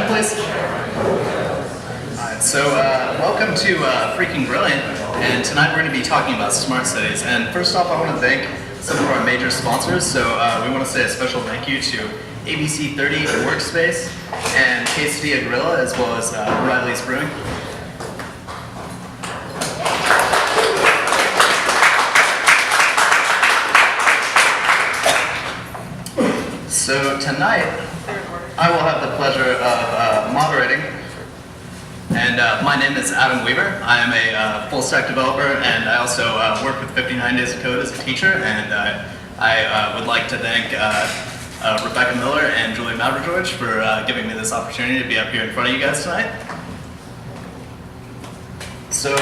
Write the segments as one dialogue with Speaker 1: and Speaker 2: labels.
Speaker 1: please. Alright, so welcome to Freaking Brilliant, and tonight we're going to be talking about smart cities. And first off, I want to thank some of our major sponsors. So we want to say a special thank you to ABC 30 Workspace and Quesadilla Gorilla, as well as Riley's Brewing. So tonight, I will have the pleasure of moderating. And my name is Adam Weaver. I am a full-stack developer, and I also work with 59 Days of Code as a teacher. And I would like to thank Rebecca Miller and Julie Mavrogeorge for giving me this opportunity to be up here in front of you guys tonight. So.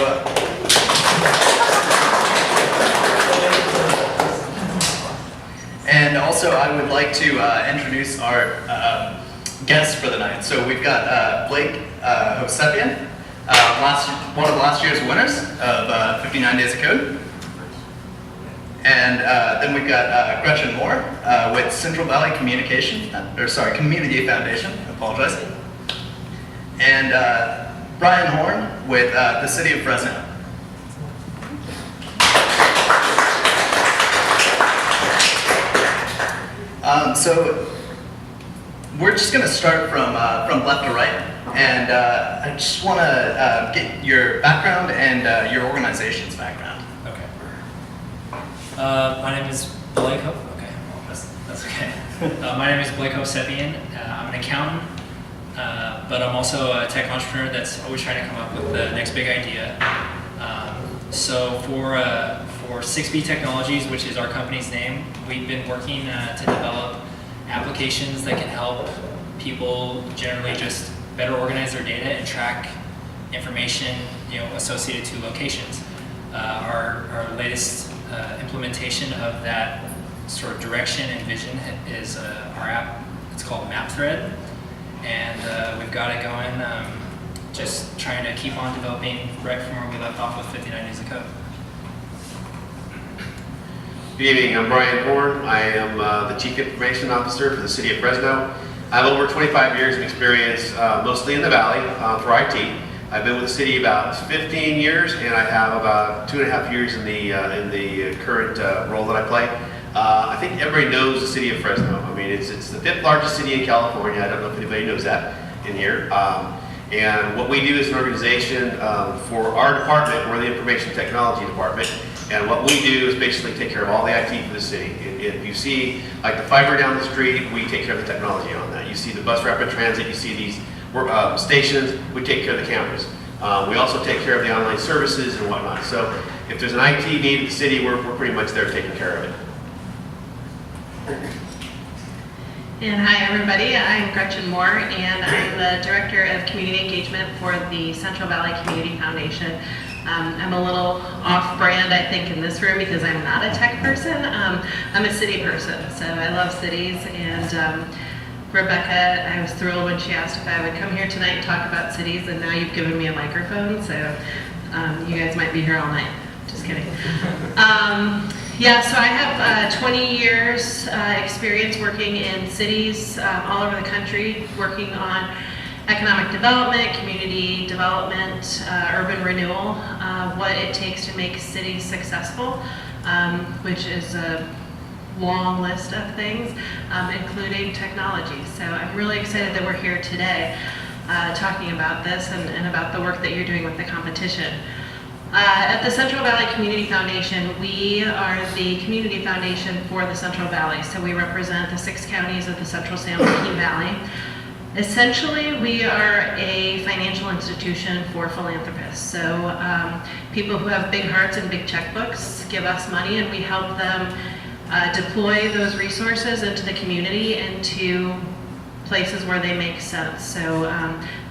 Speaker 1: And also, I would like to introduce our guests for the night. So we've got Blake Hovsepian, one of last year's winners of 59 Days of Code. And then we've got Gretchen Moore with Central Valley Community Foundation. I apologize. And Bryon Horn with the City of Fresno. So we're just going to start from left to right, and I just want to get your background and your organization's background.
Speaker 2: Okay. My name is Blake. Okay, well, that's okay. My name is Blake Hovsepian. I'm an accountant, but I'm also a tech entrepreneur that's always trying to come up with the next big idea. So for 6B Technologies, which is our company's name, we've been working to develop applications that can help people generally just better organize their data and track information, associated to locations. Our latest implementation of that sort of direction and vision is our app. It's called MapThread, and we've got it going. Just trying to keep on developing right from where we left off with 59 Days of Code.
Speaker 3: Good evening, I'm Bryon Horn. I am the Chief Information Officer for the City of Fresno. I have over 25 years of experience, mostly in the Valley, for IT. I've been with the city about 15 years, and I have about 2.5 years in the current role that I play. I think everybody knows the City of Fresno. I mean, it's the 5th largest city in California. I don't know if anybody knows that in here. And what we do as an organization for our department, we're the Information Technology Department, and what we do is basically take care of all the IT for the city. If you see like the fiber down the street, we take care of the technology on that. You see the bus rapid transit, you see these stations, we take care of the cameras. We also take care of the online services and whatnot. So if there's an IT need in the city, we're pretty much there taking care of it.
Speaker 4: And hi everybody, I'm Gretchen Moore, and I'm the Director of Community Engagement for the Central Valley Community Foundation. I'm a little off-brand, I think, in this room because I'm not a tech person. I'm a city person, so I love cities. And Rebecca, I was thrilled when she asked if I would come here tonight and talk about cities, and now you've given me a microphone, so you guys might be here all night. Just kidding. Yeah, so I have 20 years experience working in cities all over the country, working on economic development, community development, urban renewal, what it takes to make cities successful, which is a long list of things, including technology. So I'm really excited that we're here today talking about this and about the work that you're doing with the competition. At the Central Valley Community Foundation, we are the community foundation for the Central Valley. So we represent the 6 counties of the Central San Joaquin Valley. Essentially, we are a financial institution for philanthropists. So people who have big hearts and big checkbooks give us money, and we help them deploy those resources into the community, into places where they make sense. So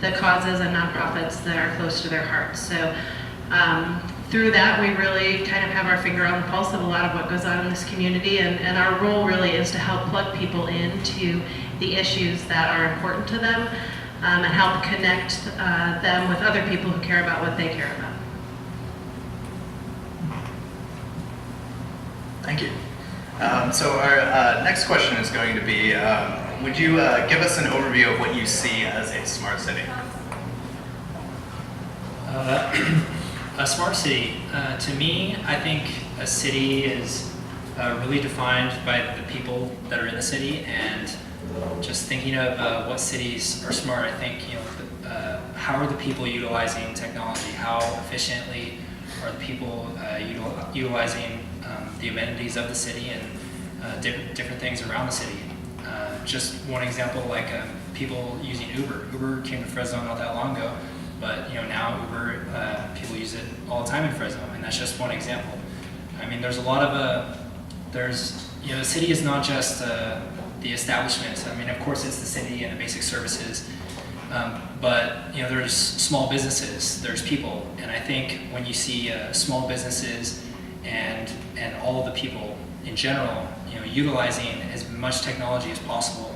Speaker 4: the causes and nonprofits that are close to their hearts. So through that, we really kind of have our finger on the pulse of a lot of what goes on in this community, and our role really is to help plug people into the issues that are important to them and help connect them with other people who care about what they care about.
Speaker 1: Thank you. So our next question is going to be, would you give us an overview of what you see as a smart city?
Speaker 2: A smart city, to me, I think a city is really defined by the people that are in the city, and just thinking of what cities are smart, I think, how are the people utilizing technology? How efficiently are the people utilizing the amenities of the city and different things around the city? Just one example, like people using Uber. Uber came to Fresno not that long ago, but now Uber, people use it all the time in Fresno, and that's just one example. I mean, there's a lot of the city is not just the establishments. I mean, of course, it's the city and the basic services, but there's small businesses, there's people, and I think when you see small businesses and all of the people in general, utilizing as much technology as possible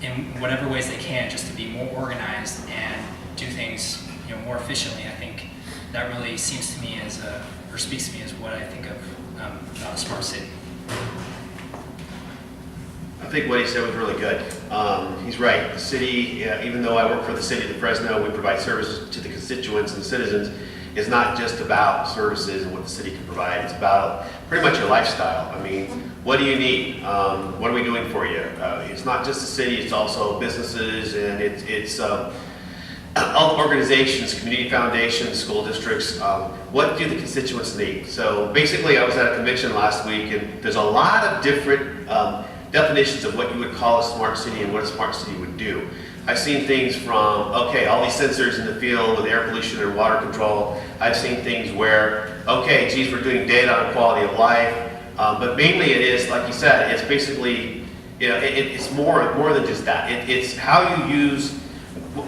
Speaker 2: in whatever ways they can, just to be more organized and do things more efficiently, I think that really seems to me as or speaks to me as what I think of about a smart city.
Speaker 3: I think what he said was really good. He's right. The city, even though I work for the city of Fresno, we provide services to the constituents and citizens. It's not just about services and what the city can provide. It's about pretty much your lifestyle. I mean, what do you need? What are we doing for you? It's not just the city. It's also businesses, and it's all the organizations, community foundations, school districts. What do the constituents need? So basically, I was at a convention last week, and there's a lot of different definitions of what you would call a smart city and what a smart city would do. I've seen things from, okay, all these sensors in the field with air pollution or water control. I've seen things where, okay, geez, we're doing data on quality of life. But mainly it is, like you said, it's basically, it's more than just that. It's how you use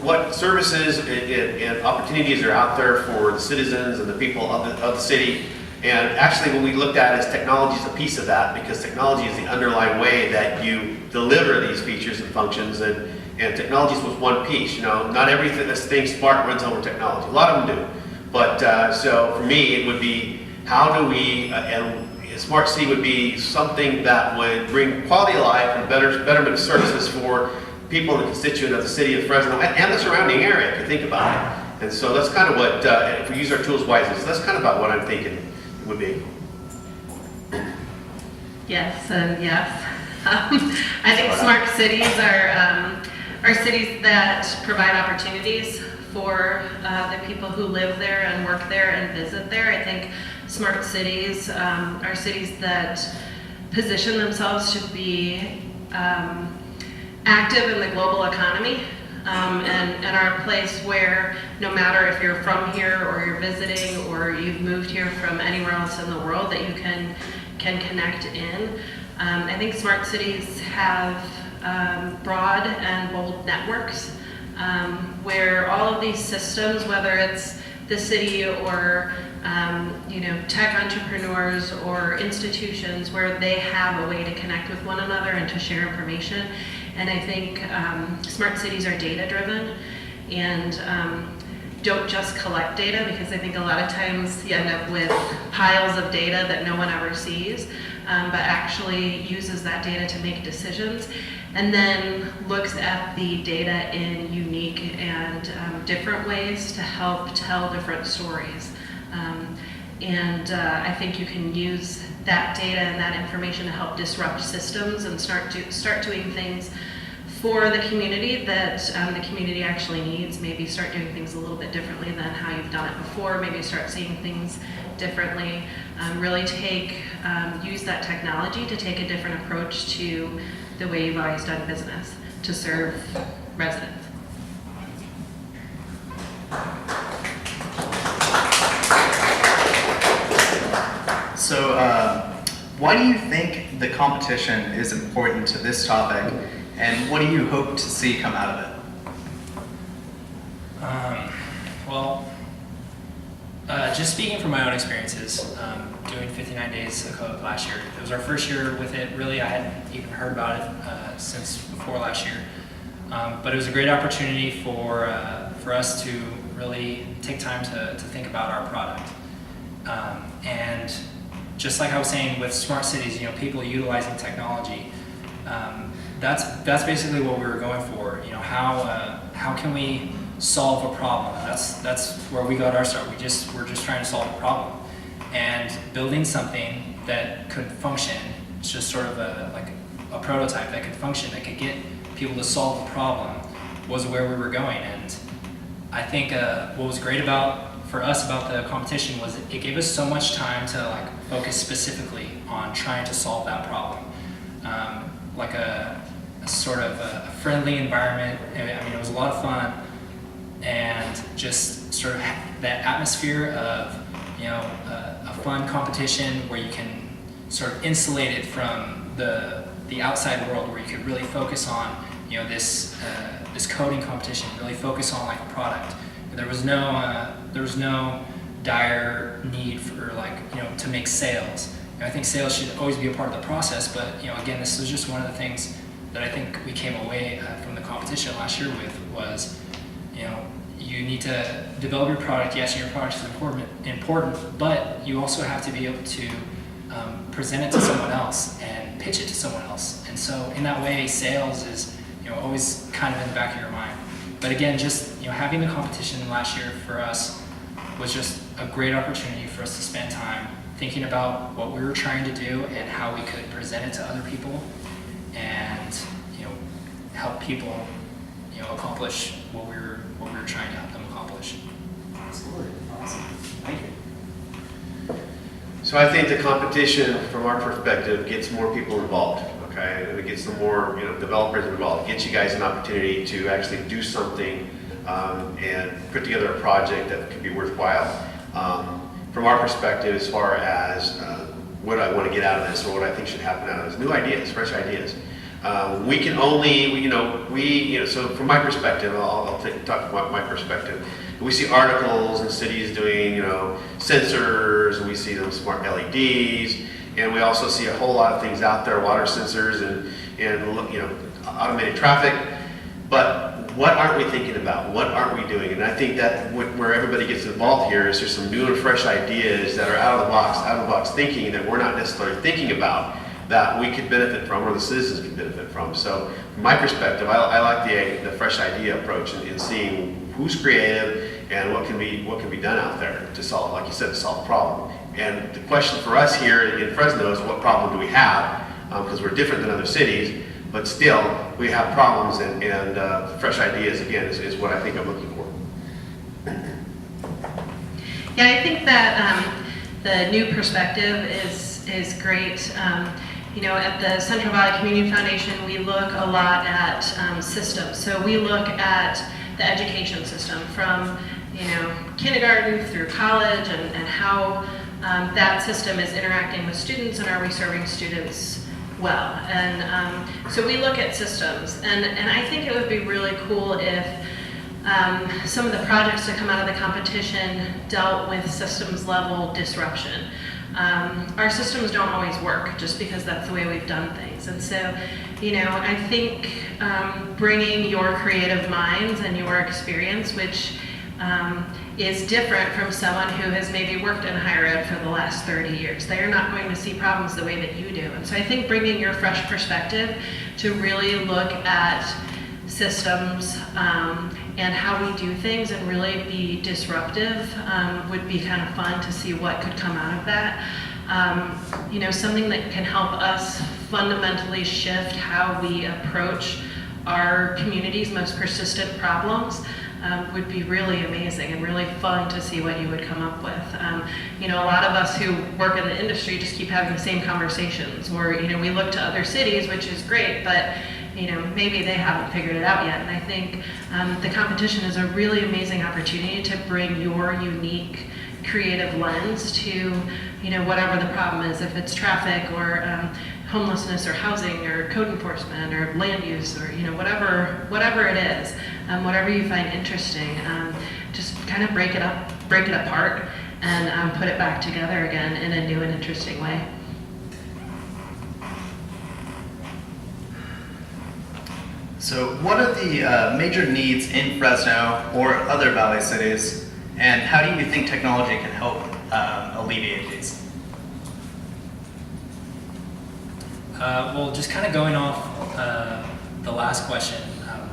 Speaker 3: what services and opportunities are out there for the citizens and the people of the city. And actually what we looked at is technology is a piece of that, because technology is the underlying way that you deliver these features and functions, and technology is with one piece. Not everything that's thing smart runs over technology. A lot of them do. But so for me, it would be how do we, and a smart city would be something that would bring quality of life and betterment of services for people in the constituent of the city of Fresno and the surrounding area, if you think about it. And so that's kind of what, if we use our tools wisely, so that's kind of about what I'm thinking it would be.
Speaker 4: Yes, and yes. I think smart cities are cities that provide opportunities for the people who live there and work there and visit there. I think smart cities are cities that position themselves to be active in the global economy, and are a place where no matter if you're from here or you're visiting or you've moved here from anywhere else in the world, that you can connect in. I think smart cities have broad and bold networks where all of these systems, whether it's the city or tech entrepreneurs or institutions, where they have a way to connect with one another and to share information. And I think smart cities are data driven and don't just collect data, because I think a lot of times you end up with piles of data that no one ever sees, but actually uses that data to make decisions, and then looks at the data in unique and different ways to help tell different stories. I think you can use that data and that information to help disrupt systems and start doing things for the community that the community actually needs. Maybe start doing things a little bit differently than how you've done it before. Maybe start seeing things differently. Really use that technology to take a different approach to the way you've always done business to serve residents.
Speaker 1: So why do you think the competition is important to this topic, and what do you hope to see come out of it?
Speaker 2: Just speaking from my own experiences, doing 59 Days of Code last year. It was our first year with it. Really, I hadn't even heard about it since before last year. But it was a great opportunity for us to really take time to think about our product. And just like I was saying with smart cities, people utilizing technology, that's basically what we were going for. You know, how can we solve a problem? That's where we got our start. We're just trying to solve a problem, and building something that could function. It's just sort of like a prototype that could function, that could get people to solve the problem, was where we were going. And I think what was great for us about the competition was it gave us so much time to like focus specifically on trying to solve that problem. Like a sort of a friendly environment. I mean, it was a lot of fun, and just sort of that atmosphere of, you know, a fun competition where you can sort of insulate it from the outside world, where you could really focus on, you know, this coding competition, really focus on like a product. There was no dire need for, like, you know, to make sales. You know, I think sales should always be a part of the process, but, you know, again, this was just one of the things that I think we came away from the competition last year with was, you know, you need to develop your product. Yes, your product is important, but you also have to be able to present it to someone else and pitch it to someone else. And so in that way, sales is, you know, always kind of in the back of your mind. But again, just, you know, having the competition last year for us was just a great opportunity for us to spend time thinking about what we were trying to do and how we could present it to other people and, you know, help people, you know, accomplish what we were trying to help them accomplish.
Speaker 5: Absolutely. Awesome. Thank you.
Speaker 3: So I think the competition, from our perspective, gets more people involved. Okay, it gets some more, you know, developers involved. Gets you guys an opportunity to actually do something and put together a project that could be worthwhile. From our perspective, as far as what I want to get out of this or what I think should happen out of this, new ideas, fresh ideas. We can only, so from my perspective, I'll talk about my perspective. We see articles in cities doing, you know, sensors, and we see them smart LEDs, and we also see a whole lot of things out there, water sensors and you know, automated traffic. But what aren't we thinking about? What aren't we doing? And I think that where everybody gets involved here is there's some new and fresh ideas that are out of the box thinking that we're not necessarily thinking about, that we could benefit from, or the citizens could benefit from. So from my perspective, I like the fresh idea approach in seeing who's creative and what can be done out there to solve, like you said, to solve a problem. And the question for us here in Fresno is, what problem do we have? Because we're different than other cities, but still we have problems, and fresh ideas again is what I think I'm looking for.
Speaker 4: Yeah, I think that the new perspective is great. You know, at the Central Valley Community Foundation, we look a lot at systems. So we look at the education system from, you know, kindergarten through college, and how that system is interacting with students, and are we serving students well. And so we look at systems, and I think it would be really cool if some of the projects that come out of the competition dealt with systems level disruption. Our systems don't always work just because that's the way we've done things. And so, you know, I think bringing your creative minds and your experience, which is different from someone who has maybe worked in higher ed for the last 30 years. They are not going to see problems the way that you do. And so I think bringing your fresh perspective to really look at systems and how we do things and really be disruptive would be kind of fun to see what could come out of that. You know, something that can help us fundamentally shift how we approach our community's most persistent problems would be really amazing and really fun to see what you would come up with. You know, a lot of us who work in the industry just keep having the same conversations, or, you know, we look to other cities, which is great, but, you know, maybe they haven't figured it out yet. And I think the competition is a really amazing opportunity to bring your unique creative lens to, you know, whatever the problem is, if it's traffic or homelessness or housing or code enforcement or land use, or, you know, whatever it is, whatever you find interesting, just kind of break it apart and put it back together again in a new and interesting way.
Speaker 1: So what are the major needs in Fresno or other Valley cities, and how do you think technology can help alleviate these?
Speaker 2: Well, just kind of going off the last question,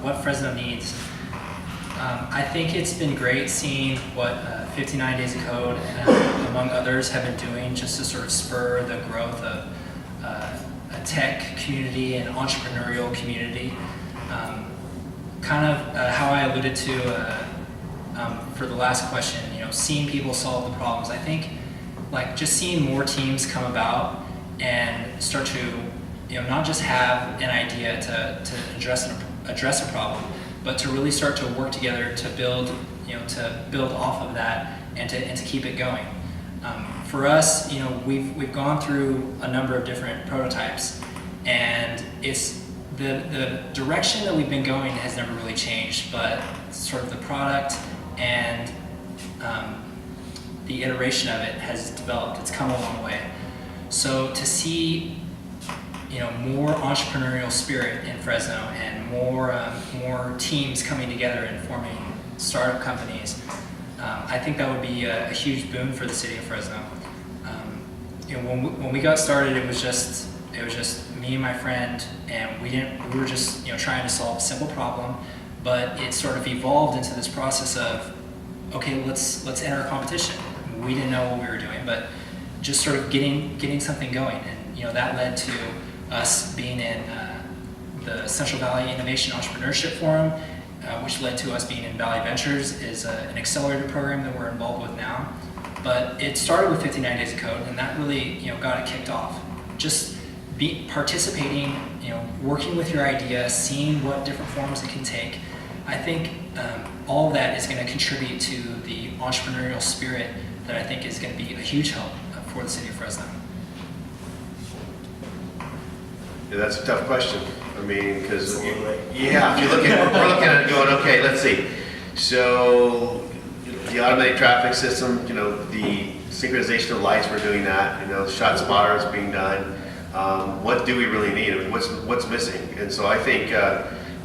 Speaker 2: what Fresno needs. I think it's been great seeing what 59 Days of Code, among others, have been doing just to sort of spur the growth of a tech community and entrepreneurial community. Kind of how I alluded to for the last question, seeing people solve the problems. I think like just seeing more teams come about and start to, not just have an idea to address a problem, but to really start to work together to build, to build off of that and to keep it going. For us, we've gone through a number of different prototypes, and it's the direction that we've been going has never really changed, but sort of the product and the iteration of it has developed. It's come a long way. So to see, more entrepreneurial spirit in Fresno and more teams coming together and forming startup companies, I think that would be a huge boon for the city of Fresno. When we got started, it was just me and my friend, and we were just trying to solve a simple problem, but it sort of evolved into this process of, okay, let's enter a competition. We didn't know what we were doing, but just sort of getting something going, and that led to us being in the Central Valley Innovation Entrepreneurship Forum, which led to us being in Valley Ventures, is an accelerator program that we're involved with now. But it started with 59 Days of Code, and that really got it kicked off. Just participating, working with your idea, seeing what different forms it can take. I think all of that is going to contribute to the entrepreneurial spirit that I think is going to be a huge help for the city of Fresno.
Speaker 3: Yeah, that's a tough question. I mean, because if you look at, we're looking at it going, okay, let's see. So the automated traffic system, the synchronization of lights, we're doing that. The shot spotter is being done. What do we really need? I mean, what's missing? And so I think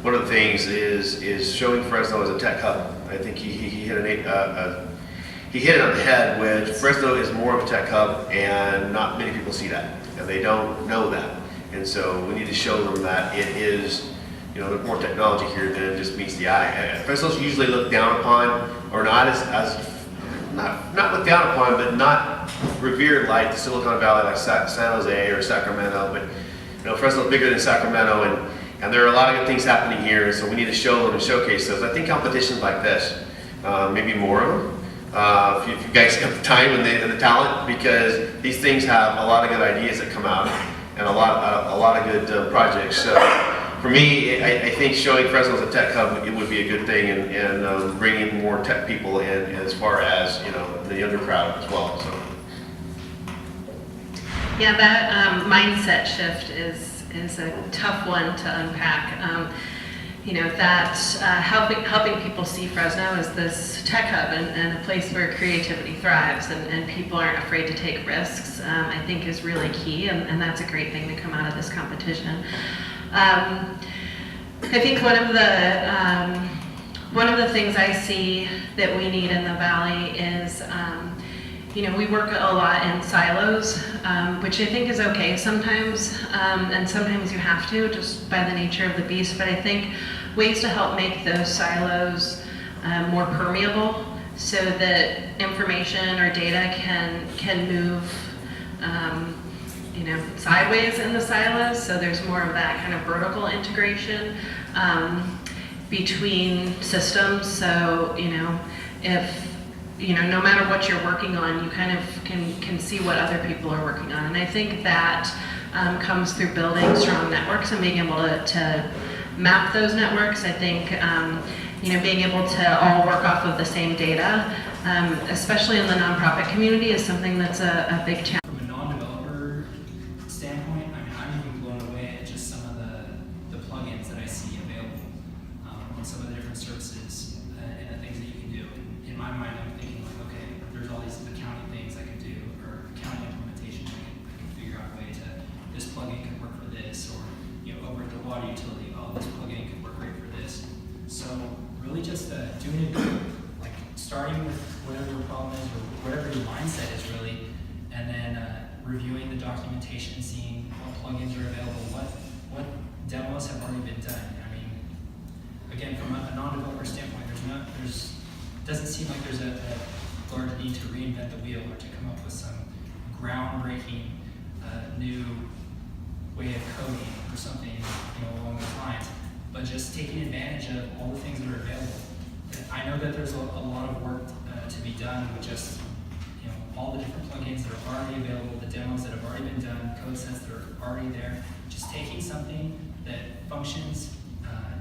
Speaker 3: one of the things is showing Fresno as a tech hub. I think he hit it on the head, which Fresno is more of a tech hub, and not many people see that, and they don't know that. And so we need to show them that it is, there's more technology here than just meets the eye. Fresno's usually looked down upon, or not not looked down upon, but not revered like the Silicon Valley, like San Jose or Sacramento. But Fresno's bigger than Sacramento, and there are a lot of good things happening here. So we need to show them and showcase those. I think competitions like this, maybe more of them. If you guys have the time and the talent, because these things have a lot of good ideas that come out, and a lot of good projects. So for me, I think showing Fresno as a tech hub, it would be a good thing, and bringing more tech people in, as far as the younger crowd as well. So
Speaker 4: yeah, that mindset shift is a tough one to unpack. Helping people see Fresno as this tech hub and a place where creativity thrives, and people aren't afraid to take risks, I think is really key, and that's a great thing to come out of this competition. I think one of the things I see that we need in the Valley is, we work a lot in silos, which I think is okay sometimes, and sometimes you have to, just by the nature of the beast, but I think ways to help make those silos more permeable, so that information or data can move sideways in the silos, so there's more of that kind of vertical integration between systems. So if no matter what you're working on, you kind of can see what other people are working on, and I think that comes through building strong networks and being able to map those networks. I think being able to all work off of the same data, especially in the nonprofit community, is something that's a big challenge.
Speaker 2: From a non-developer standpoint, I'm even blown away at just some of the plugins that I see available on some of the different services and the things that you can do. And in my mind, I'm thinking like, okay, there's all these accounting things I can do, or accounting implementation. I can figure out a way to, this plugin could work for this, or over at the water utility, oh, this plugin could work great for this. So really just doing it, like starting with whatever the problem is, or whatever your mindset is really, and then reviewing the documentation, seeing what plugins are available, what demos have already been done. I mean, again, from a non-developer standpoint, doesn't seem like there's a large need to reinvent the wheel or to come up with some groundbreaking new way of coding or something, along those lines. But just taking advantage of all the things that are available. I know that there's a lot of work to be done with just all the different plugins that are already available, the demos that have already been done, code sets that are already there. Just taking something that functions,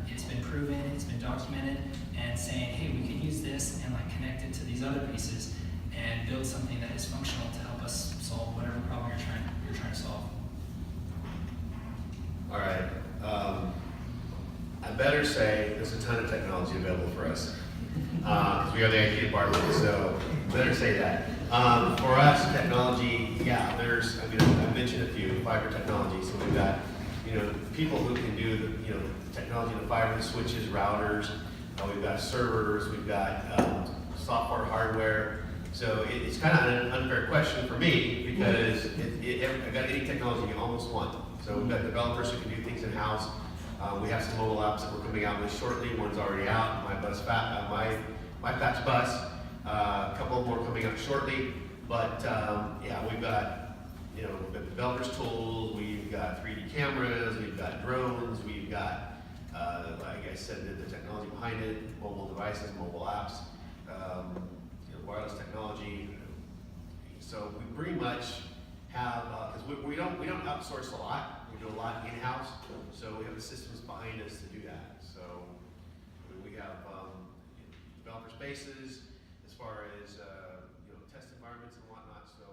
Speaker 2: it's been proven, it's been documented, and saying, hey, we can use this and connect it to these other pieces and build something that is functional to help us solve whatever problem you're trying to solve.
Speaker 3: All right. I better say there's a ton of technology available for us because we are the IT department, so I better say that. For us, technology, yeah, I mentioned a few, fiber technology. So we've got, people who can do the technology in the fiber, the switches, routers. We've got servers. We've got software, hardware. So it's kind of an unfair question for me because I've got any technology you almost want. So we've got developers who can do things in-house. We have some mobile apps that we're coming out with shortly. One's already out, my Patch Bus. A couple more coming up shortly. But yeah, we've got the developers tools. We've got 3D cameras. We've got drones. We've got, like I said, the technology behind it, mobile devices, mobile apps, wireless technology. So we pretty much have, because we don't outsource a lot. We do a lot in-house, so we have the systems behind us to do that. So we have developer spaces as far as test environments and whatnot. So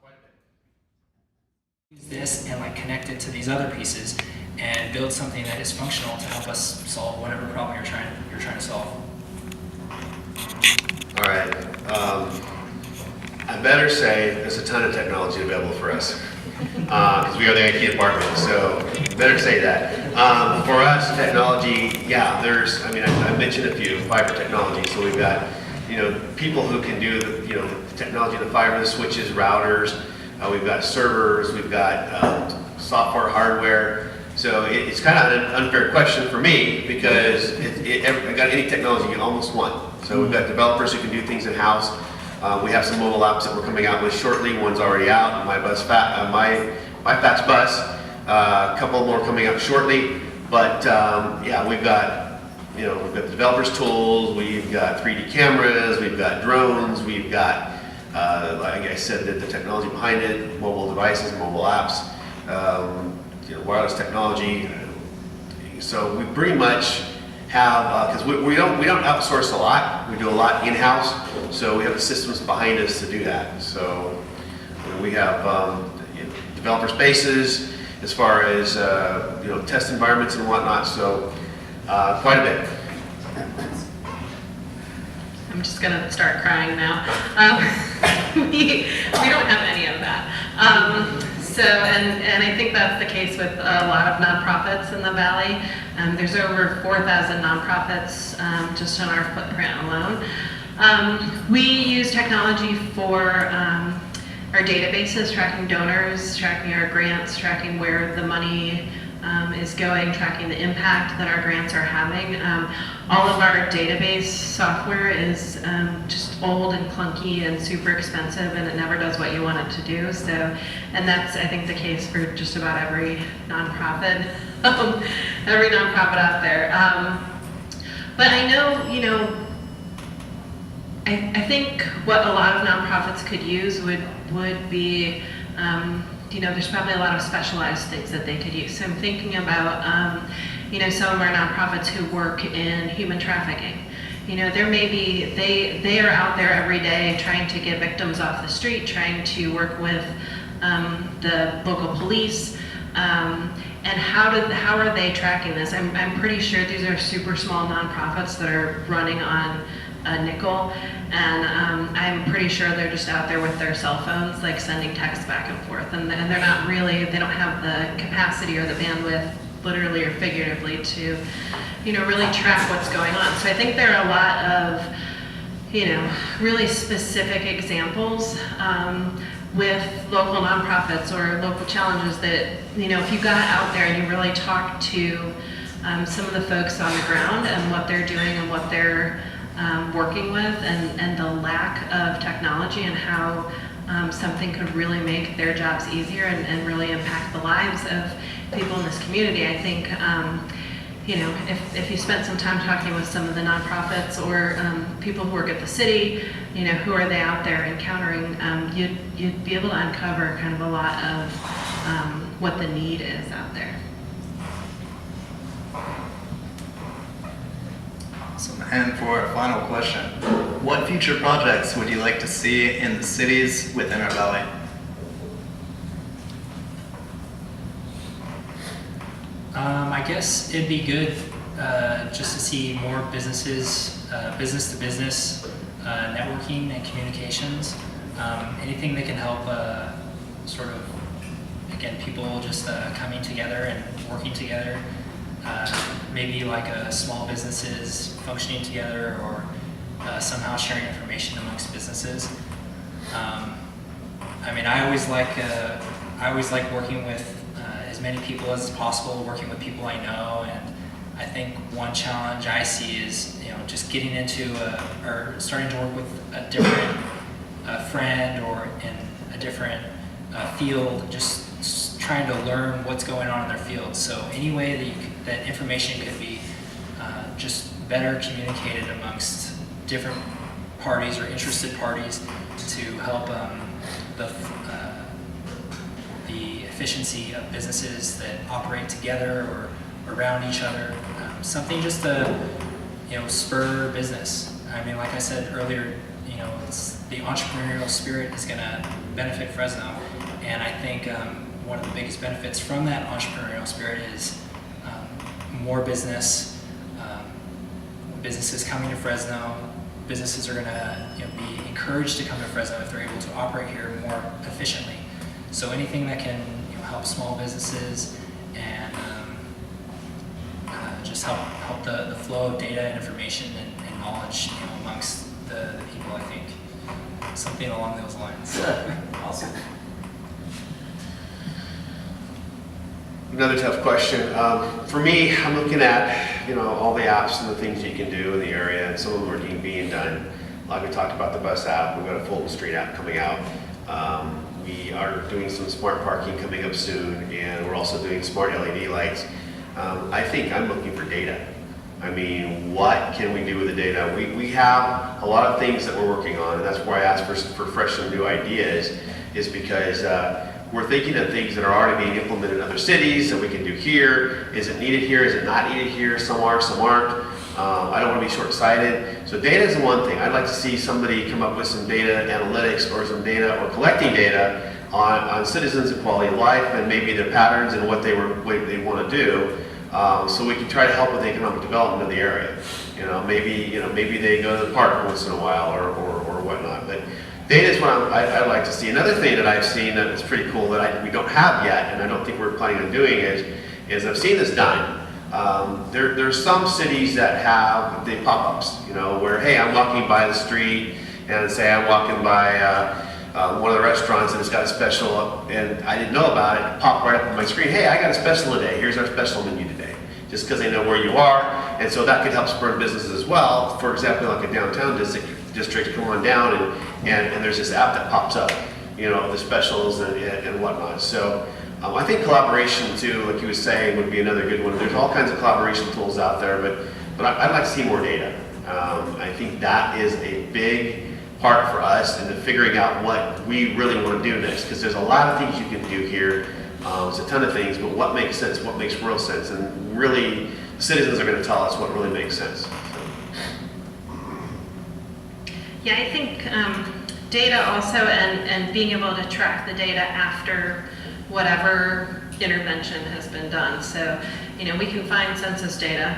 Speaker 3: quite a bit.
Speaker 2: Use this and connect it to these other pieces and build something that is functional to help us solve whatever problem you're trying to solve.
Speaker 3: All right. I better say there's a ton of technology available for us because we are the IT department, so better say that. For us, technology, yeah, I mentioned a few, fiber technology. So we've got, people who can do the technology in the fiber, the switches, routers. We've got servers. We've got software, hardware. So it's kind of an unfair question for me because I've got any technology you almost want. So we've got developers who can do things in-house. We have some mobile apps that we're coming out with shortly. One's already out, my Patch Bus. A couple more coming out shortly. But yeah, we've got the developers tools. We've got 3D cameras. We've got drones. We've got, like I said, the technology behind it, mobile devices, mobile apps, wireless technology. So we pretty much have, because we don't outsource a lot. We do a lot in-house. So we have the systems behind us to do that. So we have developer spaces as far as test environments and whatnot. So quite a bit.
Speaker 4: I'm just gonna start crying now. We don't have any of that. And I think that's the case with a lot of nonprofits in the Valley. There's over 4,000 nonprofits just on our footprint alone. We use technology for our databases, tracking donors, tracking our grants, tracking where the money is going, tracking the impact that our grants are having. All of our database software is just old and clunky and super expensive, and it never does what you want it to do. So, and that's, I think, the case for just about every nonprofit, every nonprofit out there. But I know, I think what a lot of nonprofits could use would be, there's probably a lot of specialized things that they could use. So I'm thinking about, some of our nonprofits who work in human trafficking. There may be, they are out there every day trying to get victims off the street, trying to work with the local police. And how are they tracking this? I'm pretty sure these are super small nonprofits that are running on a nickel, and I'm pretty sure they're just out there with their cell phones, sending texts back and forth, and they're not really, they don't have the capacity or the bandwidth, literally or figuratively, to, really track what's going on. So I think there are a lot of, really specific examples. with local nonprofits or local challenges that, you know, if you got out there and you really talked to some of the folks on the ground and what they're doing and what they're working with, and the lack of technology and how something could really make their jobs easier and really impact the lives of people in this community. I think, you know, if you spent some time talking with some of the nonprofits or people who work at the city, you know, who are they out there encountering, you'd be able to uncover kind of a lot of what the need is out there.
Speaker 1: Awesome. And for our final question, what future projects would you like to see in the cities within our valley?
Speaker 2: I guess it'd be good just to see more businesses, business-to-business networking and communications. Anything that can help sort of, again, people just coming together and working together. Maybe like small businesses functioning together, or somehow sharing information amongst businesses. I mean, I always like working with as many people as possible, working with people I know, and I think one challenge I see is, you know, just getting into or starting to work with a different friend or in a different field, just trying to learn what's going on in their field. So any way that that information could be just better communicated amongst different parties or interested parties to help the efficiency of businesses that operate together or around each other. Something just to, you know, spur business. I mean, like I said earlier, you know, it's the entrepreneurial spirit is going to benefit Fresno, and I think one of the biggest benefits from that entrepreneurial spirit is more business. Businesses coming to Fresno. Businesses are going to, you know, be encouraged to come to Fresno if they're able to operate here more efficiently. So anything that can, you know, help small businesses and just help the flow of data and information and knowledge, you know, amongst the people, I think something along those lines.
Speaker 5: Awesome.
Speaker 3: Another tough question. For me, I'm looking at, you know, all the apps and the things you can do in the area, and some of them are being done. Like we talked about the bus app, we've got a Fulton Street app coming out. We are doing some smart parking coming up soon, and we're also doing smart LED lights. I think I'm looking for data. I mean, what can we do with the data? We have a lot of things that we're working on, and that's why I asked for fresh and new ideas, is because we're thinking of things that are already being implemented in other cities that we can do here. Is it needed here? Is it not needed here? Some are, some aren't. I don't want to be short-sighted. So data is the one thing. I'd like to see somebody come up with some data analytics or some data or collecting data on citizens and quality of life and maybe their patterns and what they want to do. So we can try to help with the economic development of the area. Maybe they go to the park once in a while or whatnot. But data is what I'd like to see. Another thing that I've seen that is pretty cool that we don't have yet, and I don't think we're planning on doing is I've seen this done. There's some cities that have the pop-ups, where, hey, I'm walking by the street and say I'm walking by one of the restaurants and it's got a special, and I didn't know about it, pop right up on my screen, hey, I got a special today, here's our special menu today, just because they know where you are, and so that could help spur businesses as well. For example, like a downtown district, come on down and there's this app that pops up, the specials and whatnot. So I think collaboration too, like you were saying, would be another good one. There's all kinds of collaboration tools out there, but I'd like to see more data. I think that is a big part for us into figuring out what we really want to do next, because there's a lot of things you can do here. There's a ton of things, but what makes sense, what makes real sense, and really citizens are going to tell us what really makes sense.
Speaker 4: Yeah, I think data also, and being able to track the data after whatever intervention has been done. So, we can find census data,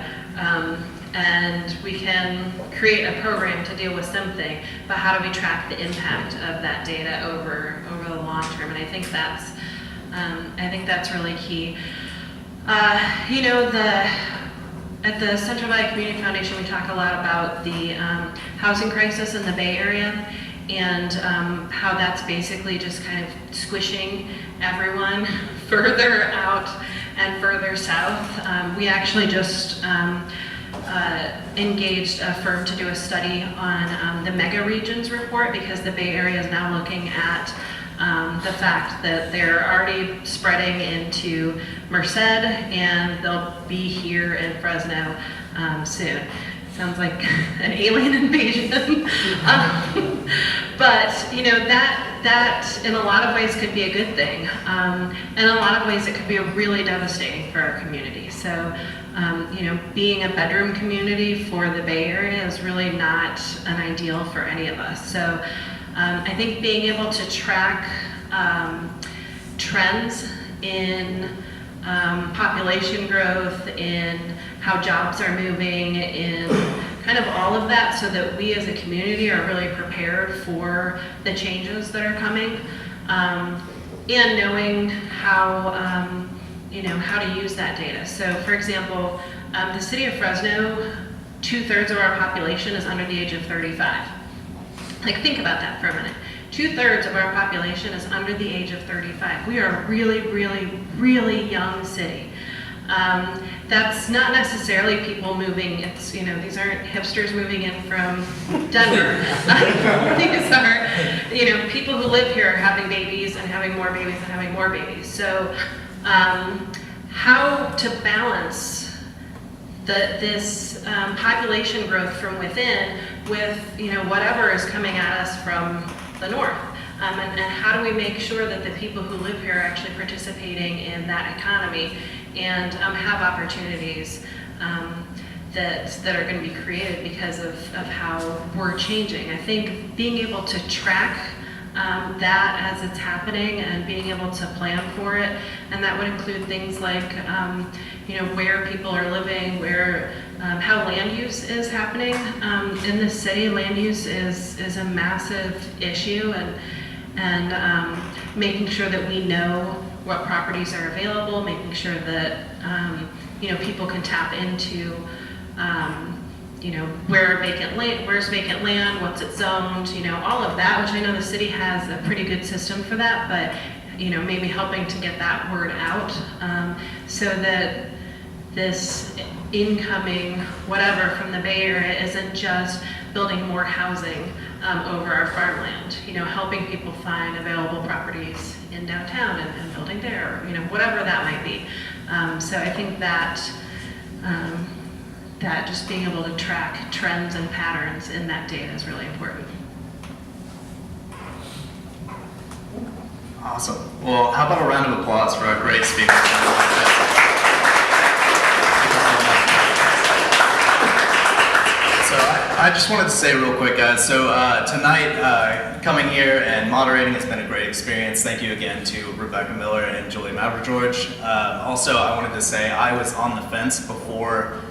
Speaker 4: and we can create a program to deal with something, but how do we track the impact of that data over the long term? And I think that's really key. At the Central Valley Community Foundation, we talk a lot about the housing crisis in the Bay Area, and how that's basically just kind of squishing everyone further out and further south. We actually just engaged a firm to do a study on the mega regions report, because the Bay Area is now looking at the fact that they're already spreading into Merced, and they'll be here in Fresno soon. Sounds like an alien invasion. But you know, that in a lot of ways could be a good thing. In a lot of ways it could be really devastating for our community. So you know, being a bedroom community for the Bay Area is really not an ideal for any of us. So I think being able to track trends in population growth, in how jobs are moving, in kind of all of that, so that we as a community are really prepared for the changes that are coming, and knowing how you know, how to use that data. So for example, the city of Fresno, 2/3 of our population is under the age of 35. Like, think about that for a minute. 2/3 of our population is under the age of 35. We are a really, really, really young city. That's not necessarily people moving, it's, you know, these aren't hipsters moving in from Denver. These are, you know, people who live here are having babies and having more babies and having more babies. So how to balance this population growth from within with, you know, whatever is coming at us from the north, and how do we make sure that the people who live here are actually participating in that economy and have opportunities that are going to be created because of how we're changing. I think being able to track that as it's happening and being able to plan for it, and that would include things like you know, where people are living, where how land use is happening in the city. Land use is a massive issue, and making sure that we know what properties are available, making sure that you know, people can tap into you know, where's vacant land, what's it zoned, you know, all of that, which I know the city has a pretty good system for that, but you know, maybe helping to get that word out, so that this incoming whatever from the Bay Area isn't just building more housing over our farmland, you know, helping people find available properties in downtown and building there, or, you know, whatever that might be. So I think that that just being able to track trends and patterns in that data is really important.
Speaker 1: Awesome. Well, how about a round of applause for our great speakers? So I just wanted to say real quick, guys, so tonight, coming here and moderating has been a great experience. Thank you again to Rebecca Miller and Julie Mavrogeorge. Also, I wanted to say I was on the fence before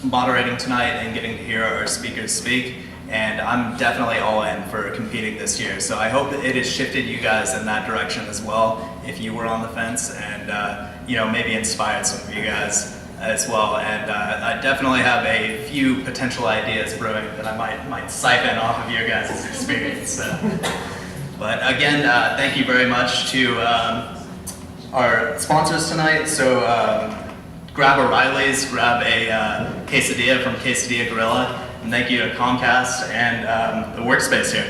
Speaker 1: moderating tonight and getting to hear our speakers speak, and I'm definitely all in for competing this year. So I hope it has shifted you guys in that direction as well, if you were on the fence, and you know, maybe inspired some of you guys as well. And I definitely have a few potential ideas brewing that I might siphon off of your guys' experience. So. But again, thank you very much to our sponsors tonight. So grab O'Reilly's, grab a quesadilla from Quesadilla Gorilla, and thank you to Comcast and the workspace here.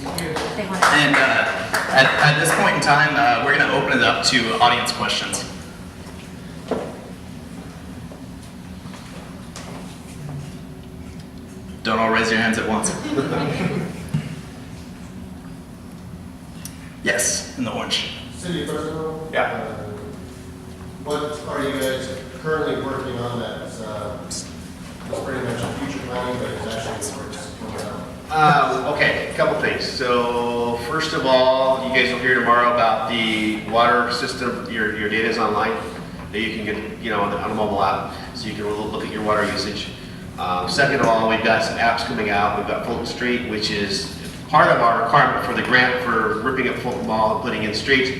Speaker 1: And at this point in time, we're going to open it up to audience questions. Don't all raise your hands at once. Yes, in the orange.
Speaker 6: City of Fresno?
Speaker 1: Yeah.
Speaker 6: What are you guys currently working on that's pretty much future planning, but it's actually works coming out?
Speaker 3: Okay, a couple things. So first of all, you guys will hear tomorrow about the water system. Your data is online that you can get, you know, on the mobile app, so you can look at your water usage. Second of all, we've got some apps coming out. We've got Fulton Street, which is part of our requirement for the grant for ripping up Fulton Mall and putting in streets.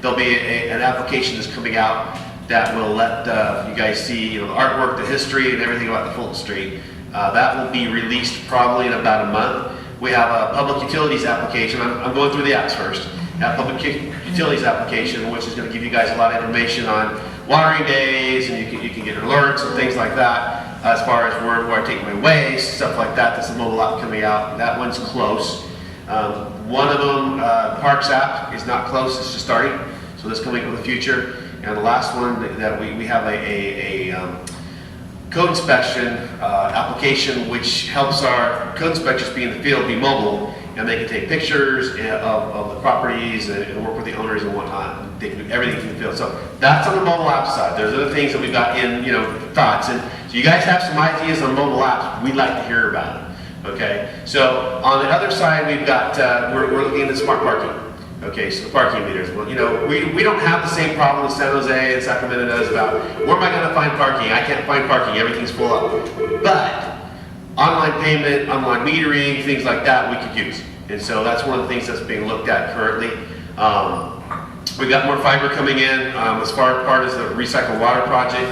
Speaker 3: There'll be an application that's coming out that will let you guys see, you know, the artwork, the history, and everything about the Fulton Street. That will be released probably in about a month. We have a public utilities application. I'm going through the apps first. A public utilities application, which is going to give you guys a lot of information on watering days, and you can get alerts and things like that, as far as where I take my waste, stuff like that. That's a mobile app coming out. That one's close. One of them, Parks app, is not close. It's just starting. So that's coming in the future. And the last one that we have a code inspection application, which helps our code inspectors be in the field, be mobile, and they can take pictures of the properties and work with the owners and whatnot. They can do everything from the field. So that's on the mobile app side. There's other things that we've got in, thoughts. And so you guys have some ideas on mobile apps. We'd like to hear about it. Okay. So on the other side, we've got we're looking at smart parking. Okay, so the parking meters. Well, we don't have the same problem in San Jose and Sacramento does about where am I going to find parking? I can't find parking. Everything's full up. But online payment, online metering, things like that we could use. And so that's one of the things that's being looked at currently. We've got more fiber coming in as far part as the recycled water project.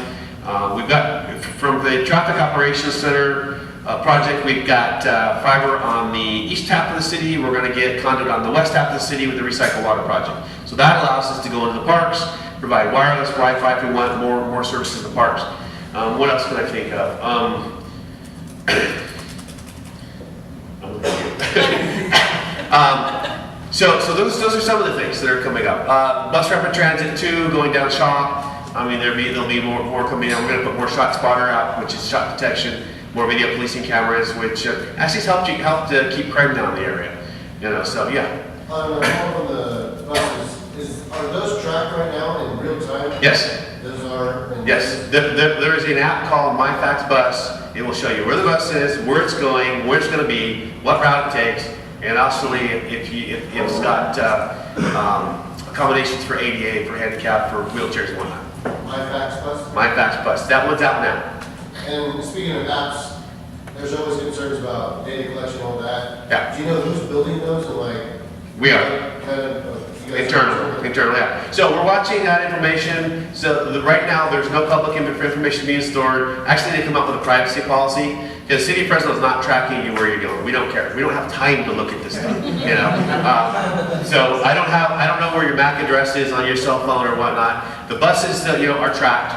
Speaker 3: We've got from the traffic operations center project, we've got fiber on the east half of the city. We're going to get conduit on the west half of the city with the recycled water project. So that allows us to go into the parks, provide wireless, Wi-Fi if we want more services in the parks. What else can I think of? So those are some of the things that are coming up. Bus rapid transit 2 going down Shaw. I mean, there'll be more coming out. We're going to put more shot spotter out, which is shot detection, more video policing cameras, which actually helped to keep crime down in the area. So yeah.
Speaker 6: On the buses, are those tracked right now in real time?
Speaker 3: Yes.
Speaker 6: Those are.
Speaker 3: Yes. There is an app called MyFax Bus. It will show you where the bus is, where it's going, where it's going to be, what route it takes, and actually if it's got accommodations for ADA, for handicap, for wheelchairs and whatnot.
Speaker 6: MyFax Bus?
Speaker 3: MyFax Bus. That one's out now.
Speaker 6: And speaking of apps, there's always concerns about data collection and all that.
Speaker 3: Yeah.
Speaker 6: Do you know who's building those and like?
Speaker 3: We are.
Speaker 6: Kind of,
Speaker 3: Internal, yeah. So we're watching that information. So right now, there's no public information being stored. Actually, they come up with a privacy policy. Because the city of Fresno is not tracking you where you're going. We don't care. We don't have time to look at this stuff. So I don't know where your MAC address is on your cell phone or whatnot. The buses that are tracked.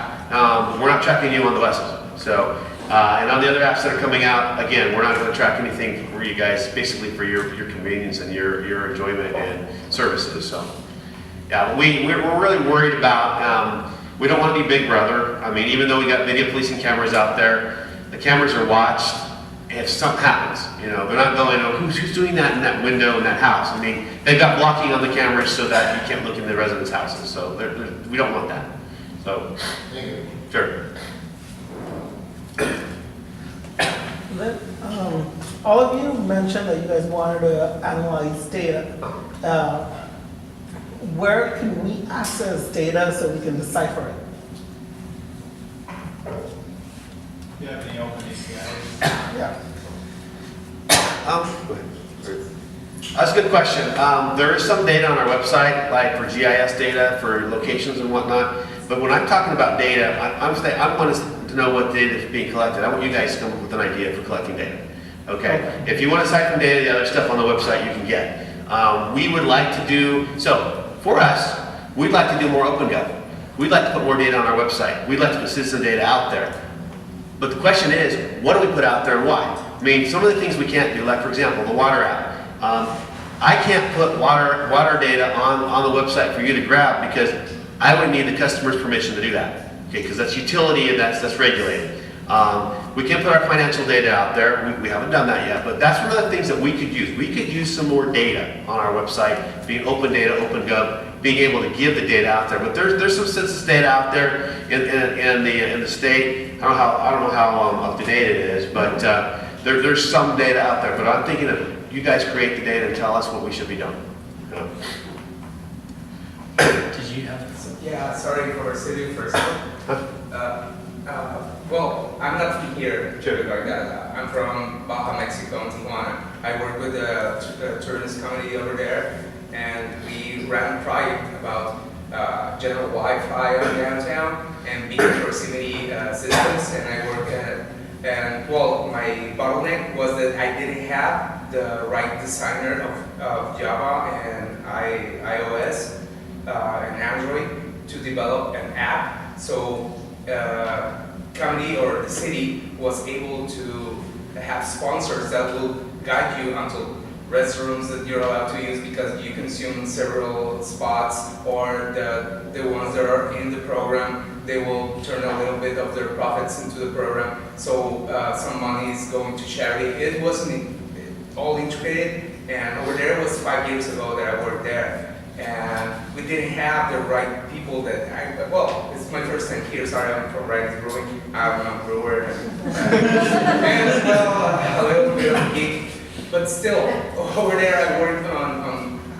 Speaker 3: We're not tracking you on the buses. So and on the other apps that are coming out, again, we're not going to track anything for you guys. Basically for your convenience and your enjoyment and services. So yeah, we're really worried about. We don't want to be Big Brother. I mean, even though we got video policing cameras out there. The cameras are watched. If something happens, they're not going, oh, who's doing that in that window in that house? I mean, they've got blocking on the cameras so that you can't look in the residents' houses. So we don't want that. So,
Speaker 6: Thank you.
Speaker 3: sure.
Speaker 7: All of you mentioned that you guys wanted to analyze data. Where can we access data so we can decipher it?
Speaker 2: You have any open APIs?
Speaker 7: Yeah.
Speaker 3: Go ahead. That's a good question. There is some data on our website, like for GIS data, for locations and whatnot. But when I'm talking about data, I want us to know what data is being collected. I want you guys to come up with an idea for collecting data. Okay? If you want to siphon data, the other stuff on the website you can get. We would like to do, so for us, we'd like to do more OpenGov. We'd like to put more data on our website. We'd like to put citizen data out there. But the question is, what do we put out there and why? I mean, some of the things we can't do, like for example, the water app. I can't put water data on the website for you to grab because I would need the customer's permission to do that. Okay, because that's utility and that's regulated. We can't put our financial data out there. We haven't done that yet, but that's one of the things that we could use. We could use some more data on our website, being open data, OpenGov, being able to give the data out there. But there's some census data out there in the state. I don't know how up to date it is, but there's some data out there. But I'm thinking of you guys create the data and tell us what we should be doing.
Speaker 2: Did you have?
Speaker 8: Yeah, sorry for sitting first. Well, I'm not from here,
Speaker 3: Sure.
Speaker 8: like that. I'm from Baja, Mexico, in Tijuana. I work with the tourist community over there, and we ran a project about general Wi-Fi on downtown and beacon proximity systems. And I work at, and well, my bottleneck was that I didn't have the right designer of Java and iOS and Android to develop an app. So county or the city was able to have sponsors that will guide you until restrooms that you're allowed to use because you consume several spots, or the ones that are in the program, they will turn a little bit of their profits into the program. So some money is going to charity. It wasn't all integrated, and over there was 5 years ago that I worked there. And we didn't have the right people well, it's my first time here, sorry, I'm from Bryon Brewing. I'm a brewer and as well, a little bit of a geek. But still, over there I worked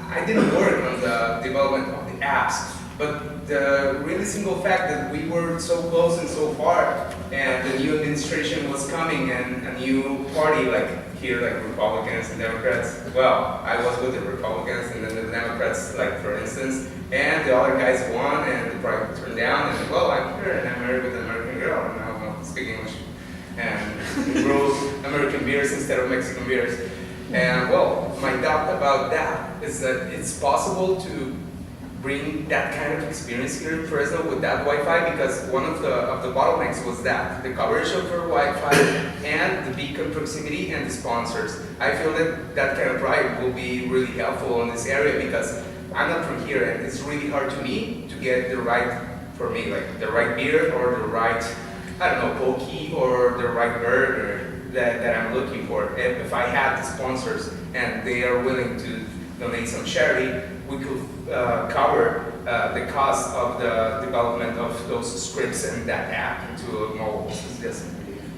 Speaker 8: I didn't work on the development of the apps, but the really single fact that we were so close and so far, and the new administration was coming and a new party, like here, like Republicans and Democrats. Well, I was with the Republicans and then the Democrats, like for instance, and the other guys won and the party turned down, and well, I'm here and I'm married with an American girl and now I speak English and brew American beers instead of Mexican beers. And well, my doubt about that is that it's possible to bring that kind of experience here in Fresno with that Wi-Fi, because one of the bottlenecks was that the coverage of our Wi-Fi and the beacon proximity and the sponsors. I feel that that kind of drive will be really helpful in this area because I'm not from here and it's really hard to me to get the right, for me, like the right beer or the right, I don't know, pokey or the right burger that I'm looking for. If I had the sponsors and they are willing to donate some charity, we could cover the cost of the development of those scripts and that app into a mobile system.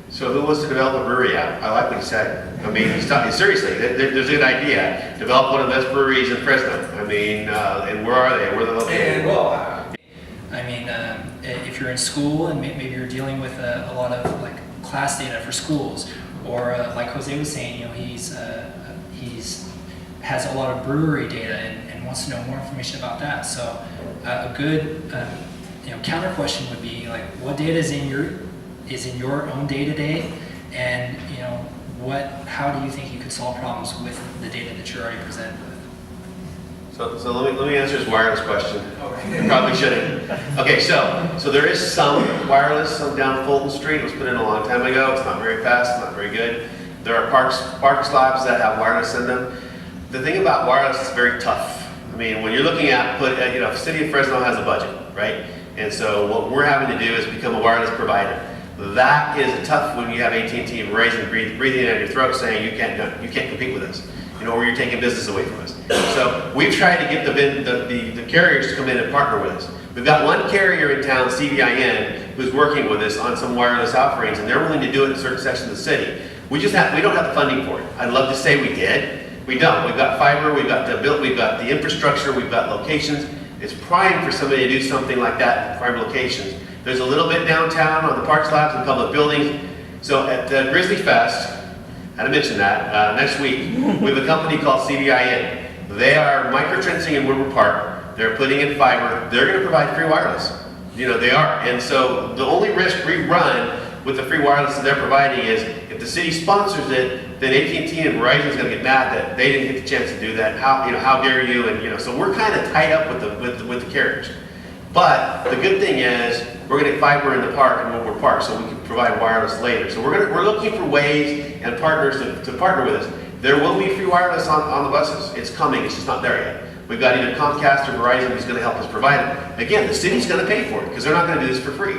Speaker 3: So who wants to develop a brewery app? I like what you said. I mean, seriously, there's a good idea. Develop one of the best breweries in Fresno. I mean, and where are they? Where are they located?
Speaker 8: And well,
Speaker 2: I mean, if you're in school and maybe you're dealing with a lot of like class data for schools, or like Jose was saying, you know, he's has a lot of brewery data and wants to know more information about that. So a good counter question would be like, what data is in your own day-to-day, and how do you think you could solve problems with the data that you're already presented with?
Speaker 3: So let me answer his wireless question.
Speaker 8: okay.
Speaker 3: I probably shouldn't. Okay, so there is some wireless down Fulton Street. It was put in a long time ago. It's not very fast, it's not very good. There are park slabs that have wireless in them. The thing about wireless is very tough. I mean, when you're looking at the city of Fresno has a budget, right? And so what we're having to do is become a wireless provider. That is tough when you have AT&T and Verizon breathing down your throat saying you can't compete with us, or you're taking business away from us. So we've tried to get the carriers to come in and partner with us. We've got one carrier in town, CDIN, who's working with us on some wireless offerings, and they're willing to do it in certain sections of the city. We don't have the funding for it. I'd love to say we did. We don't. We've got fiber, we've got the infrastructure, we've got locations. It's prime for somebody to do something like that in prime locations. There's a little bit downtown on the park slabs and public buildings. So at the Grizzly Fest, I had to mention that, next week, we have a company called CDIN. They are microtrenching in Woodward Park. They're putting in fiber. They're going to provide free wireless. They are. And so the only risk we run with the free wireless that they're providing is if the city sponsors it, then AT&T and Verizon is going to get mad that they didn't get the chance to do that. How dare you? And so we're kind of tied up with the carriers. But the good thing is we're going to get fiber in the park in Woodward Park, so we can provide wireless later. So we're looking for ways and partners to partner with us. There will be free wireless on the buses. It's coming. It's just not there yet. We've got either Comcast or Verizon who's going to help us provide it. Again, the city's going to pay for it because they're not going to do this for free.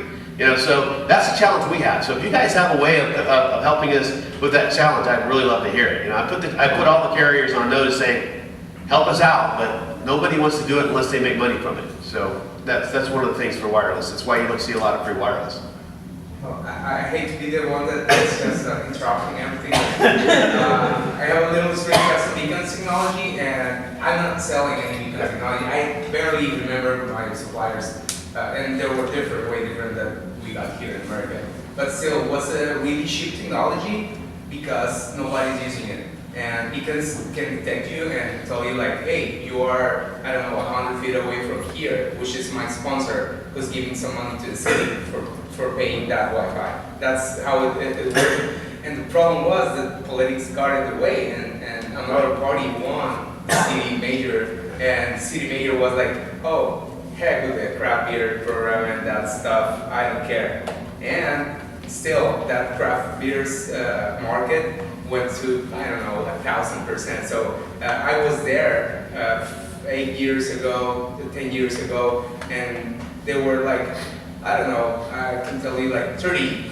Speaker 3: So that's the challenge we have. So if you guys have a way of helping us with that challenge, I'd really love to hear it. I put all the carriers on notice saying, help us out, but nobody wants to do it unless they make money from it. So that's one of the things for wireless. That's why you don't see a lot of free wireless.
Speaker 8: Well, I hate to be the one that's just interrupting everything. I have a little experience with beacon technology, and I'm not selling any beacon technology. I barely remember my suppliers, and they were way different than we got here in America. But still, was a really cheap technology because nobody's using it. And beacons can detect you and tell you like, hey, you are, 100 feet away from here, which is my sponsor who's giving some money to the city for paying that Wi-Fi. That's how it worked. And the problem was that politics got in the way, and another party won city mayor, and city mayor was like, oh, heck with the craft beer program and that stuff, I don't care. And still, that craft beer's market went to, I don't know, 1,000%. So I was there 8 years ago, 10 years ago, and there were like, I don't know, I can tell you like 30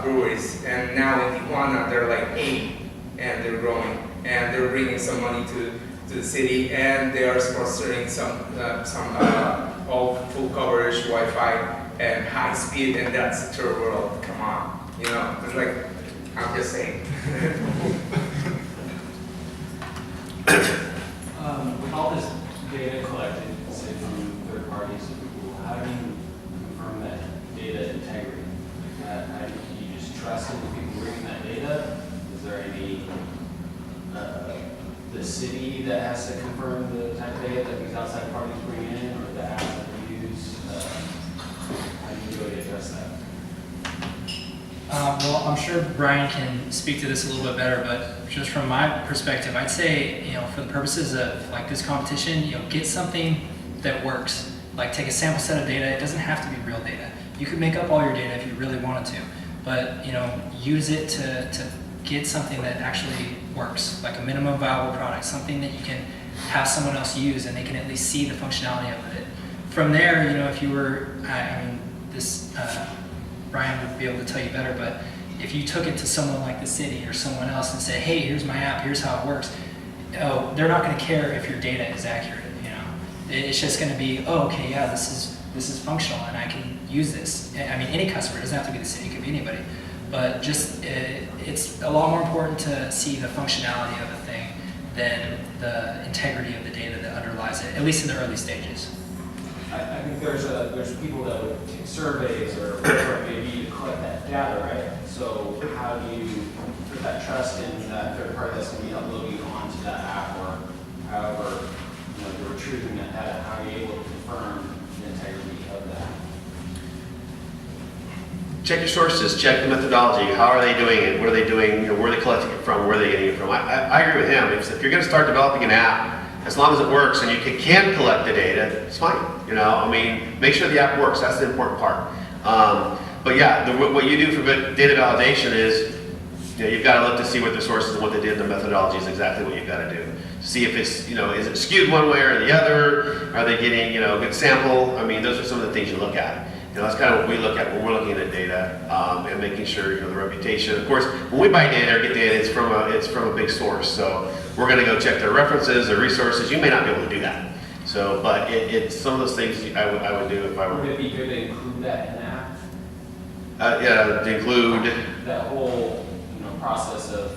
Speaker 8: breweries, and now in Tijuana there are like 80, and they're growing, and they're bringing some money to the city, and they are sponsoring some all full coverage Wi-Fi and high speed, and that's the third world. Come on, you know, it's like, I'm just saying.
Speaker 5: With all this data collected, say from third parties, how do you confirm that data integrity? How do you just trust in the people bringing that data? Is there any, the city that has to confirm the type of data that these outside parties bring in, or the app that we use? How do you really address that?
Speaker 2: Well, I'm sure Bryon can speak to this a little bit better, but just from my perspective, I'd say, you know, for the purposes of like this competition, you know, get something that works. Like take a sample set of data. It doesn't have to be real data. You could make up all your data if you really wanted to, but you know, use it to get something that actually works, like a minimum viable product, something that you can have someone else use and they can at least see the functionality of it. From there, you know, if you were, I mean, this. Bryon would be able to tell you better, but if you took it to someone like the city or someone else and said, hey, here's my app, here's how it works, oh, they're not going to care if your data is accurate, you know. It's just going to be, oh, okay, yeah, this is functional and I can use this. I mean, any customer, it doesn't have to be the city, it could be anybody, but just it's a lot more important to see the functionality of a thing than the integrity of the data that underlies it, at least in the early stages.
Speaker 5: I think there's people that would take surveys or whatever it may be to collect that data, right? So how do you put that trust in that third party that's going to be uploading onto that app, or however, you know, you're retrieving that data? How are you able to confirm the integrity of that?
Speaker 3: Check your sources, check the methodology. How are they doing it? What are they doing? You know, where are they collecting it from? Where are they getting it from? I agree with him. If you're going to start developing an app, as long as it works and you can collect the data, it's fine. You know, I mean, make sure the app works. That's the important part. But yeah, what you do for data validation is, you know, you've got to look to see what the sources and what they did. The methodology is exactly what you've got to do. See if it's, you know, is it skewed one way or the other? Are they getting, you know, a good sample? I mean, those are some of the things you look at. You know, that's kind of what we look at when we're looking at data and making sure, you know, the reputation. Of course, when we buy data or get data, it's from a big source. So we're going to go check their references, their resources. You may not be able to do that. So, but it's some of those things I would do if I were.
Speaker 5: Would it be good to include that in the app?
Speaker 3: Yeah, to include
Speaker 5: That whole, you know, process of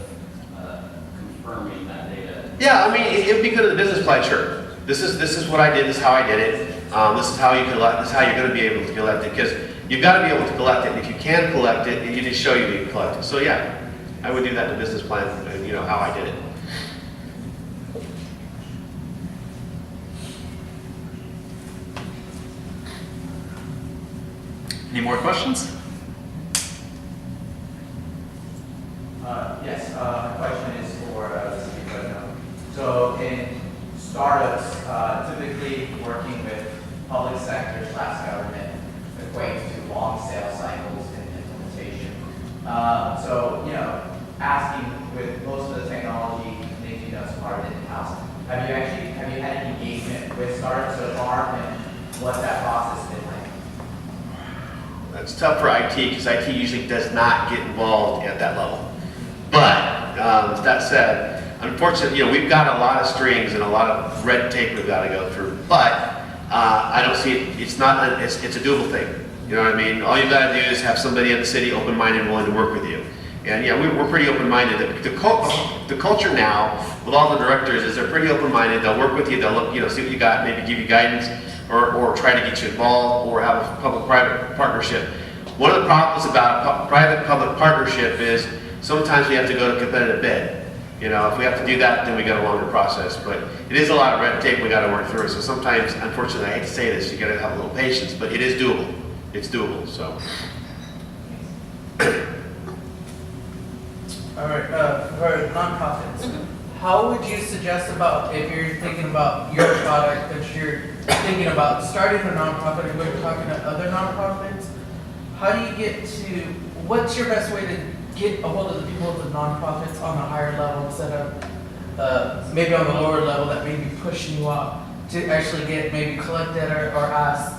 Speaker 5: confirming that data.
Speaker 3: Yeah, I mean, it'd be good in the business plan, sure. This is what I did. This is how I did it. This is how you collect. This is how you're going to be able to collect it, because you've got to be able to collect it. And if you can collect it, you just show you can collect it. So yeah, I would do that in the business plan. You know how I did it.
Speaker 1: Any more questions?
Speaker 9: Yes, my question is for the city of Fresno. So in startups, typically working with public sector / government equates to long sales cycles and implementation. So, you know, asking with most of the technology things you know so far in-house, have you had any engagement with startups so far, and what's that process been like?
Speaker 3: It's tough for IT because IT usually does not get involved at that level. But that said, unfortunately, you know, we've got a lot of strings and a lot of red tape we've got to go through. But I don't see it. It's not. It's a doable thing. You know what I mean? All you've got to do is have somebody in the city open-minded and willing to work with you. And yeah, we're pretty open-minded. The culture now with all the directors is they're pretty open-minded. They'll work with you. They'll look, you know, see what you got, maybe give you guidance, or try to get you involved, or have a public-private partnership. One of the problems about a private-public partnership is sometimes we have to go to competitive bid. You know, if we have to do that, then we got a longer process. But it is a lot of red tape we got to work through. So sometimes, unfortunately, I hate to say this, you got to have a little patience, but it is doable. It's doable. So.
Speaker 7: All right, for nonprofits,
Speaker 10: how would you suggest about if you're thinking about your product, that you're thinking about starting a nonprofit and we're talking to other nonprofits, how do you get to, what's your best way to get a hold of the people of the nonprofits on a higher level instead of maybe on the lower level that may be pushing you out to actually get maybe collected or ask,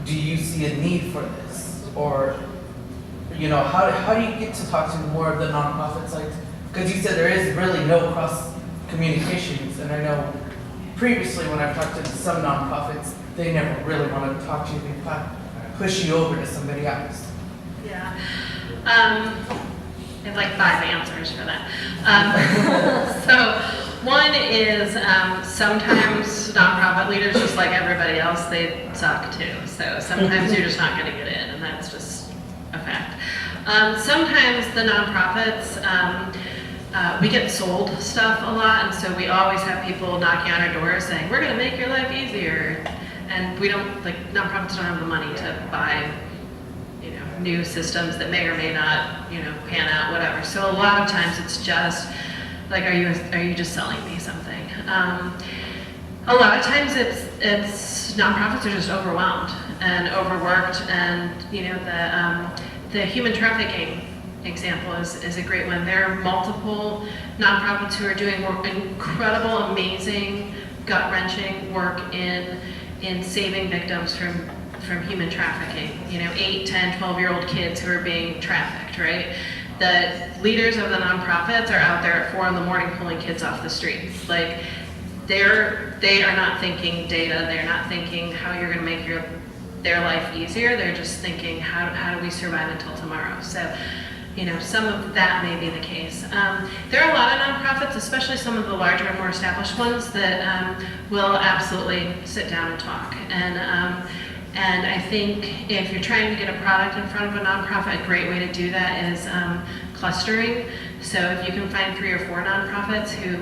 Speaker 10: do you see a need for this? Or, you know, how do you get to talk to more of the nonprofits? Like, because you said there is really no cross communications, and I know previously when I've talked to some nonprofits, they never really want to talk to you. They push you over to somebody else.
Speaker 4: Yeah. I have like 5 answers for that. So one is sometimes nonprofit leaders, just like everybody else, they suck too. So sometimes you're just not going to get in, and that's just a fact. Sometimes the nonprofits, we get sold stuff a lot, and so we always have people knocking on our doors saying, we're going to make your life easier. And we don't, like, nonprofits don't have the money to buy, you know, new systems that may or may not, you know, pan out, whatever. So a lot of times it's just, like, are you just selling me something? A lot of times it's nonprofits are just overwhelmed and overworked, and, you know, the human trafficking example is a great one. There are multiple nonprofits who are doing incredible, amazing, gut-wrenching work in saving victims from human trafficking. You know, 8, 10, 12-year-old kids who are being trafficked, right? The leaders of the nonprofits are out there at 4 in the morning pulling kids off the streets. Like, they are not thinking data. They're not thinking how you're going to make their life easier. They're just thinking, how do we survive until tomorrow? So, you know, some of that may be the case. There are a lot of nonprofits, especially some of the larger and more established ones, that will absolutely sit down and talk. And I think if you're trying to get a product in front of a nonprofit, a great way to do that is clustering. So if you can find 3 or 4 nonprofits who